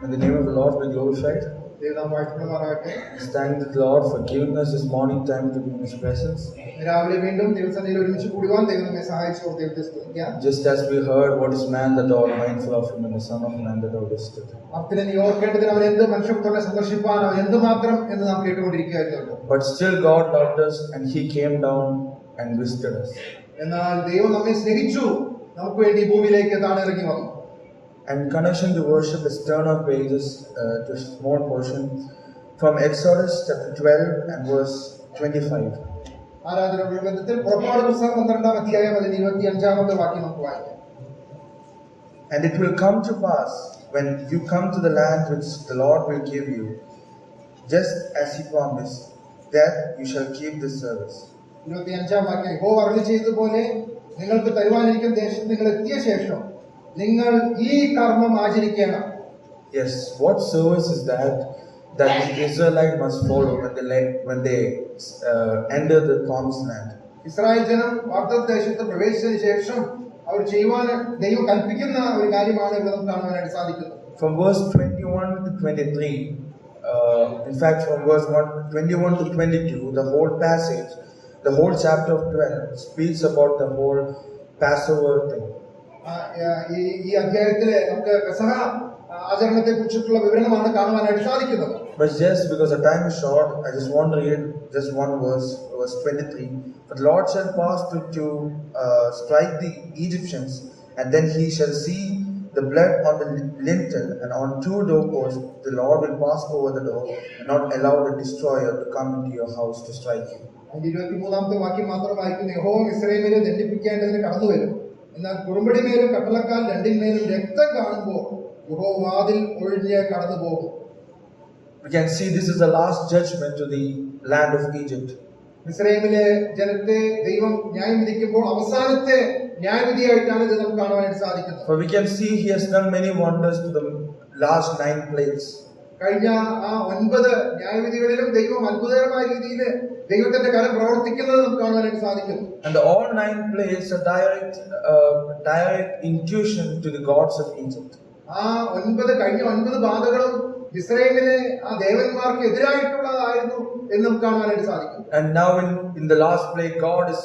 May the name of the Lord be glorified. Let's thank the Lord for giving us this morning time to be in His presence. Just as we heard, what is man that thou art mindful of him, and the Son of Man that thou visited. But still God loved us and He came down and visited us. And in connection to worship, let's turn our pages to a small portion from Exodus chapter 12 and verse 25. And it will come to pass when you come to the land which the Lord will give you, just as He promised, that you shall keep this service. Yes, what service is that the Israelite must follow when they enter the promised land? From verse 21 to 23, in fact from verse 21 to 22, the whole passage, the whole chapter of 12 speaks about the whole Passover thing. But just because the time is short, I just want to read just one verse, verse 23. For the Lord shall pass through to strike the Egyptians, and then he shall see the blood on the lintel and on two doorposts. The Lord will pass over the door and not allow the destroyer to come into your house to strike you. എന്നാൽ കുറുമ്പടിമേലും കട്ടളക്കാൽ രണ്ടിന്മേലും രക്തം കാണുമ്പോൾ യഹോവ വാതിൽ ഒഴിഞ്ഞ് കടന്നു പോകും. We can see this is the last judgment to the land of Egypt. മിസ്രൈമിലെ ജനത്തെ ദൈവം ന്യായം വിധിക്കുമ്പോൾ അവസാനത്തെ ന്യായവിധിയായിട്ടാണ് ഇത് നമുക്ക് കാണുവാനായിട്ട് സാധിക്കുന്നത്. For we can see He has done many wonders to the last 9 plagues. കഴിഞ്ഞ ആ 9 ന്യായവിധികളിലും ദൈവം അത്ഭുതകരമായ രീതിയിൽ ദൈവത്തിന്റെ കരം പ്രവർത്തിക്കുന്നത് നമുക്ക് കാണാനായിട്ട് സാധിക്കുന്നു. And all 9 plagues are direct intuition to the gods of Egypt. ആ 9 ബാധകളും ഇസ്രായേലിലെ ആ ദേവന്മാർക്ക് എതിരായിട്ടുള്ളതായിരുന്നു എന്ന് നമുക്ക് കാണാനായിട്ട് സാധിക്കും. And now in the last plague, God is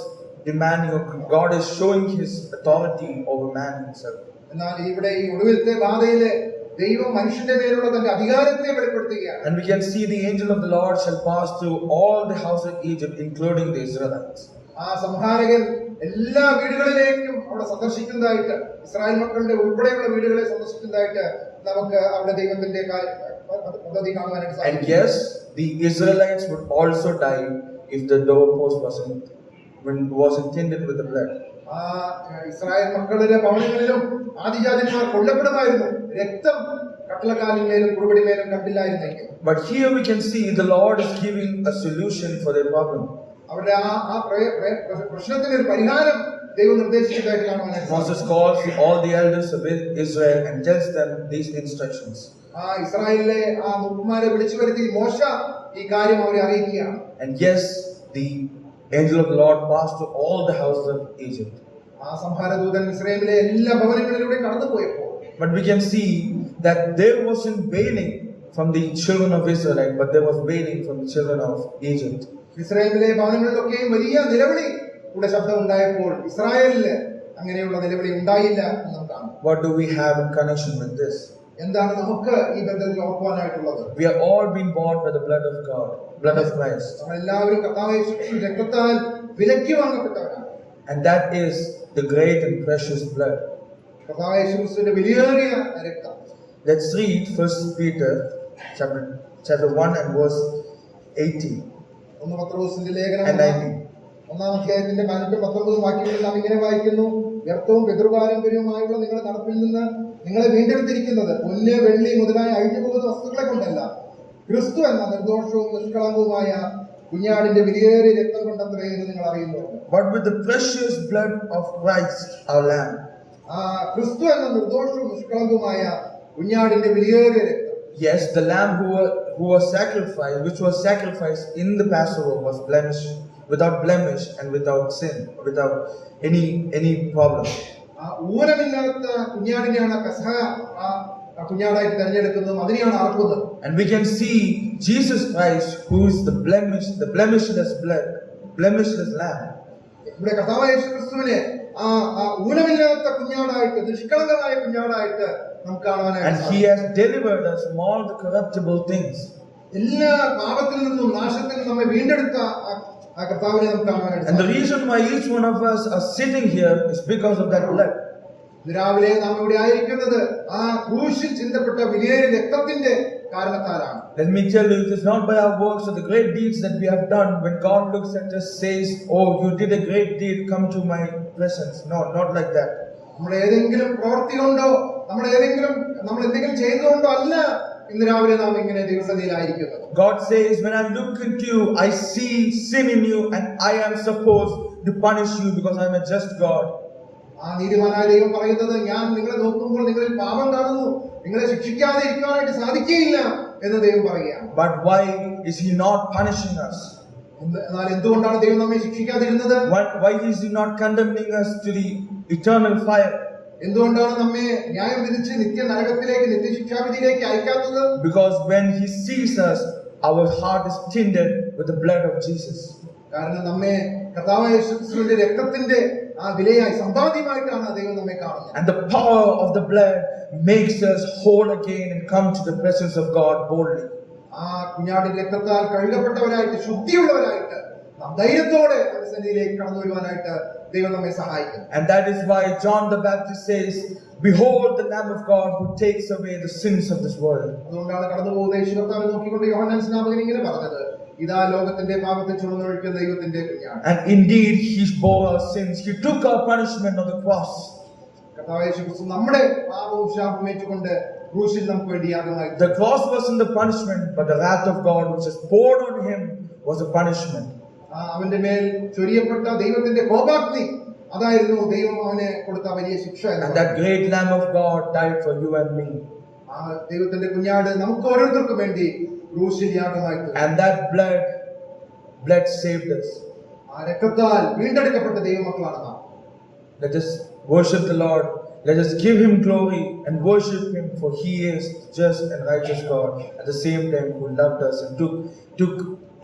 demanding, or God is showing His authority over man himself. എന്നാൽ ഇവിടെ ഈ ഒടുവിലത്തെ ബാധയിലെ ദൈവം മനുഷ്യന്റെ മേലുള്ള തന്റെ അധികാരത്തെ വെളിപ്പെടുത്തുകയാണ്. And we can see the angel of the Lord shall pass through all the house of Egypt, including the Israelites. ആ സംഹാരകൻ എല്ലാ വീടുകളിലേക്കും അവിടെ സന്ദർശിക്കുന്നതായിട്ട്, ഇസ്രായേൽ മക്കളുടെ ഉൾപ്പെടെയുള്ള വീടുകളെ സന്ദർശിക്കുന്നതായിട്ട് നമുക്ക് അവിടെ ദൈവത്തിന്റെ പദ്ധതി കാണുവാനായിട്ട് സാധിക്കും. And yes, the Israelites would also die if the doorpost wasn't tinted with the blood. ആ ഇസ്രായേൽ മക്കളുടെ ഭവനങ്ങളിലും ആദിജാതന്മാർ കൊല്ലപ്പെടുമായിരുന്നു, രക്തം കട്ടളക്കാലിന്മേലും കുറുപടിമേലും കണ്ടില്ലായിരുന്നെങ്കിൽ. But here we can see the Lord is giving a solution for their problem. അവരുടെ ആ പ്രശ്നത്തിന് ഒരു പരിഹാരം ദൈവം നിർദ്ദേശിച്ചതായിട്ട് കാണുവാനായിട്ട്. Moses calls all the elders of Israel and tells them these instructions. ആ ഇസ്രായേലിലെ ആ മുഖ്യന്മാരെ വിളിച്ചു വരുത്തി മോശ ഈ കാര്യം അവരെ അറിയിക്കുകയാണ്. And yes, the angel of the Lord passed to all the houses of Egypt. ആ സംഹാരദൂതൻ ഇസ്രായേലിലെ എല്ലാ ഭവനങ്ങളിലൂടെ കടന്നുപോയപ്പോൾ, but we can see that there wasn't wailing from the children of Israel, but there was wailing from the children of Egypt. ഇസ്രായേലിലെ ഭവനങ്ങളിലൊക്കെ വലിയ നിലവിളിയുടെ ശബ്ദം ഉണ്ടായപ്പോൾ ഇസ്രായേലില് അങ്ങനെയുള്ള നിലവിളി ഉണ്ടായില്ല എന്ന് നമുക്ക് കാണാം. What do we have in connection with this? എന്താണ് നമുക്ക് ഈ ബന്ധത്തിൽ ഓർക്കുവാനായിട്ടുള്ളത്? We are all being bought by the blood of God, blood of Christ. നമ്മളെല്ലാവരും കർത്താവായ യേശുവിന്റെ രക്തത്താൽ വിലയ്ക്ക് വാങ്ങപ്പെട്ടവരാണ്. And that is the great and precious blood. കർത്താവായ യേശുവിന്റെ വിലയേറിയ രക്തം. Let's read 1 Peter chapter 1 and verse 18 ഒന്ന് പത്രോസിന്റെ ലേഖനം and 19. 1-ാം അധ്യായത്തിന്റെ 18-19 വാക്യങ്ങളിൽ നാം ഇങ്ങനെ വായിക്കുന്നു: വ്യർത്ഥവും പിതൃപാരമ്പര്യവുമായുള്ള നിങ്ങളുടെ നടപ്പിൽ നിന്ന് നിങ്ങളെ വീണ്ടെടുത്തിരിക്കുന്നത് പൊന്ന് വെള്ളി മുതലായ അഴിഞ്ഞു പോകുന്ന വസ്തുക്കളെ കൊണ്ടല്ല, ക്രിസ്തു എന്ന നിർദോഷവും നിഷ്കളങ്കവുമായ കുഞ്ഞാടിന്റെ വിലയേറിയ രക്തം കൊണ്ടത്രേ എന്ന് നിങ്ങൾ അറിയുന്നു. But with the precious blood of Christ our Lamb. ക്രിസ്തു എന്ന നിർദോഷവും നിഷ്കളങ്കവുമായ കുഞ്ഞാടിന്റെ വിലയേറിയ രക്തം. Yes, the lamb who was sacrificed, which was sacrificed in the Passover, was blemished, without blemish and without sin, without any problem. ഊനമില്ലാത്ത കുഞ്ഞാടിനെയാണ് പെസഹ കുഞ്ഞാടായിട്ട് തെരഞ്ഞെടുക്കുന്നതും അതിനെയാണ് അറക്കുന്നത്. And we can see Jesus Christ, who is the blemishless lamb. ഇവിടെ കർത്താവായ യേശു ക്രിസ്തുവിനെ ഊനമില്ലാത്ത കുഞ്ഞാടായിട്ട്, നിഷ്കളങ്കമായ കുഞ്ഞാടായിട്ട് നമുക്ക് കാണുവാനായിട്ട്. And he has delivered us from all the corruptible things. എല്ലാ പാപത്തിൽ നിന്നും നാശത്തിൽ നിന്നും നമ്മെ വീണ്ടെടുത്ത ആ കർത്താവിനെ നമുക്ക് കാണുവാനായിട്ട്. And the reason why each one of us are sitting here is because of that blood. രാവിലെ നാം ഇവിടെ ആയിരിക്കുന്നത് ആ ക്രൂശിൽ ചിന്തപ്പെട്ട വിലയേറിയ രക്തത്തിന്റെ കാരണത്താലാണ്. Let me tell you, it is not by our works or the great deeds that we have done. When God looks at us, says, "Oh, you did a great deed. Come to my presence." No, not like that. നമ്മൾ ഏതെങ്കിലും പ്രവൃത്തി കൊണ്ടോ നമ്മൾ എന്തെങ്കിലും ചെയ്തുകൊണ്ടോ അല്ല ഇന്ന് രാവിലെ നാം ഇങ്ങനെ ദൈവസന്നിധിയിലായിരിക്കുന്നത്. God says, "When I look into you, I see sin in you, and I am supposed to punish you because I am a just God." ആ നീതിമാനായ ദൈവം പറയുന്നത്, ഞാൻ നിങ്ങളെ നോക്കുമ്പോൾ നിങ്ങളിൽ പാപം കാണുന്നു, നിങ്ങളെ ശിക്ഷിക്കാതെ ഇരിക്കാനായിട്ട് സാധിക്കുകയില്ല എന്ന് ദൈവം പറയുകയാണ്. But why is he not punishing us? എന്നാൽ എന്തുകൊണ്ടാണ് ദൈവം നമ്മെ ശിക്ഷിക്കാതിരുന്നത്? Why is he not condemning us to the eternal fire? എന്തുകൊണ്ടാണ് നമ്മെ ന്യായം വിധിച്ച് നിത്യ നരകത്തിലേക്ക്, നിത്യശിക്ഷാവിധിയിലേക്ക് അയക്കാത്തത്? Because when he sees us, our heart is tinted with the blood of Jesus. കാരണം നമ്മെ കർത്താവായ യേശുക്രിസ്തുവിന്റെ രക്തത്തിന്റെ ആ വിലയായി സമ്പാദ്യമായിട്ടാണ് ദൈവം നമ്മെ കാണുന്നത്. And the power of the blood makes us whole again and come to the presence of God boldly. ആ കുഞ്ഞാടിന്റെ രക്തത്താൽ കഴുകപ്പെട്ടവരായിട്ട്, ശുദ്ധിയുള്ളവരായിട്ട് നാം ധൈര്യത്തോടെ അവന്റെ സന്നിധിയിലേക്ക് കടന്നു വരുവാനായിട്ട് ദൈവം നമ്മെ സഹായിക്കും. And that is why John the Baptist says, "Behold the Lamb of God who takes away the sins of this world." അതുകൊണ്ടാണ് കടന്നു പോകുന്ന യേശു കർത്താവിനെ നോക്കിക്കൊണ്ട് യോഹന്നാൻ സ്നാപകൻ ഇങ്ങനെ പറഞ്ഞത്, ഇതാ ലോകത്തിന്റെ പാപത്തെ ചുമന്നൊഴിക്കുന്ന ദൈവത്തിന്റെ കുഞ്ഞാട്. And indeed he bore our sins. He took our punishment on the cross. കർത്താവായ യേശു ക്രിസ്തു നമ്മുടെ പാപവും ശാപവും ഏറ്റുകൊണ്ട് ക്രൂശിൽ നമുക്ക് വേണ്ടി യാഗമായി. The cross wasn't the punishment, but the wrath of God which was poured on him was the punishment. അവന്റെ മേൽ ചൊരിയപ്പെട്ട ദൈവത്തിന്റെ കോപാഗ്നി അതായിരുന്നു ദൈവം അവനെ കൊടുത്ത വലിയ ശിക്ഷ. And that great Lamb of God died for you and me. ആ ദൈവത്തിന്റെ കുഞ്ഞാട് നമുക്ക് ഓരോരുത്തർക്കും വേണ്ടി ക്രൂശിൽ യാഗമായി. And that blood saved us. ആ രക്തത്താൽ വീണ്ടെടുക്കപ്പെട്ട ദൈവമക്കളാണ് നാം. Let us worship the Lord. Let us give him glory and worship him, for he is just and righteous God, at the same time who loved us and took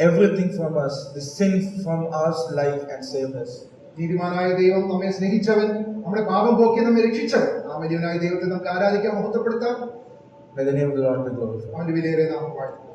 everything from us, the sin from our life, and saved us. നീതിമാനായ ദൈവം നമ്മെ സ്നേഹിച്ചവൻ, നമ്മുടെ പാപം പോക്കി നമ്മെ രക്ഷിച്ചവൻ. ആ വലിയവനായ ദൈവത്തെ നമുക്ക് ആരാധിക്കാം, മഹത്വപ്പെടുത്താം. May the name of the Lord be glorified. അവന്റെ വിലയേറിയ നാമം വാഴ്ത്തപ്പെടും.